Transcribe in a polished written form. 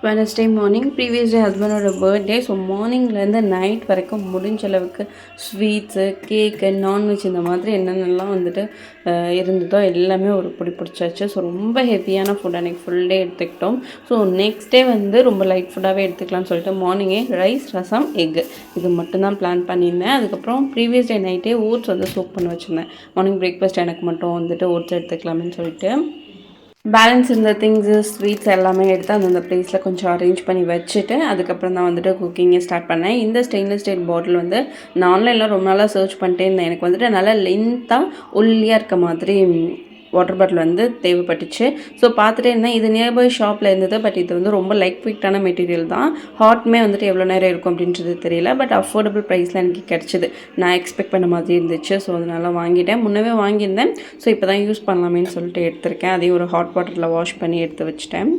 Wednesday morning previous day ஹஸ்பண்டோட birthday. So மார்னிங்லேருந்து night வரைக்கும் முடிஞ்ச அளவுக்கு ஸ்வீட்ஸு, கேக்கு, நான்வெஜ் இந்த மாதிரி என்னென்னலாம் வந்துட்டு இருந்ததோ எல்லாமே ஒரு பிடி பிடிச்சாச்சு. ஸோ ரொம்ப ஹெவியான ஃபுட் அன்றைக்கி ஃபுல் டே எடுத்துக்கிட்டோம். ஸோ நெக்ஸ்ட் டே வந்து ரொம்ப லைட் ஃபுட்டாகவே எடுத்துக்கலாம்னு சொல்லிட்டு மார்னிங்கே ரைஸ், ரசம், எக்கு இது மட்டும்தான் பிளான் பண்ணியிருந்தேன். அதுக்கப்புறம் ப்ரீவியஸ் டே நைட்டே ஓட்ஸ் வந்து சோக் பண்ணி வச்சுருந்தேன். மார்னிங் பிரேக்ஃபாஸ்ட் எனக்கு மட்டும் வந்துட்டு ஓட்ஸ் எடுத்துக்கலாம்னு சொல்லிட்டு பேலன்ஸ் இருந்த திங்ஸு, ஸ்வீட்ஸ் எல்லாமே எடுத்து அந்தந்த ப்ளேஸில் கொஞ்சம் அரேஞ்ச் பண்ணி வச்சுட்டு அதுக்கப்புறம் தான் வந்துட்டு குக்கிங்கே ஸ்டார்ட் பண்ணேன். இந்த ஸ்டெயின்லெஸ் ஸ்டீல் பாட்டில் வந்து நான் ஆன்லைனில் ரொம்ப நாளாக சர்ச் பண்ணிட்டே இருந்தேன். எனக்கு வந்துட்டு நல்லா லென்த்தாக ஒல்லியாக இருக்க மாதிரி வாட்டர் பாட்டில் வந்து தேவைப்பட்டுச்சு. ஸோ பார்த்துட்டே இருந்தேன். இது நியர்பை ஷாப்பில் இருந்தது. பட் இது வந்து ரொம்ப லைட் வெயிட்டான மெட்டீரியல் தான். ஹாட்மே வந்துட்டு எவ்வளோ நேரம் இருக்கும் அப்படின்றது தெரியல. பட் அஃபோர்டபுள் ப்ரைஸில் எனக்கு கிடச்சிது. நான் எக்ஸ்பெக்ட் பண்ண மாதிரி இருந்துச்சு. ஸோ அதனால் வாங்கிட்டேன். முன்னவே வாங்கியிருந்தேன். ஸோ இப்போ தான் யூஸ் பண்ணலாமேன்னு சொல்லிட்டு எடுத்திருக்கேன். அதையும் ஒரு ஹாட் வாட்டரில் வாஷ் பண்ணி எடுத்து வச்சுட்டேன்.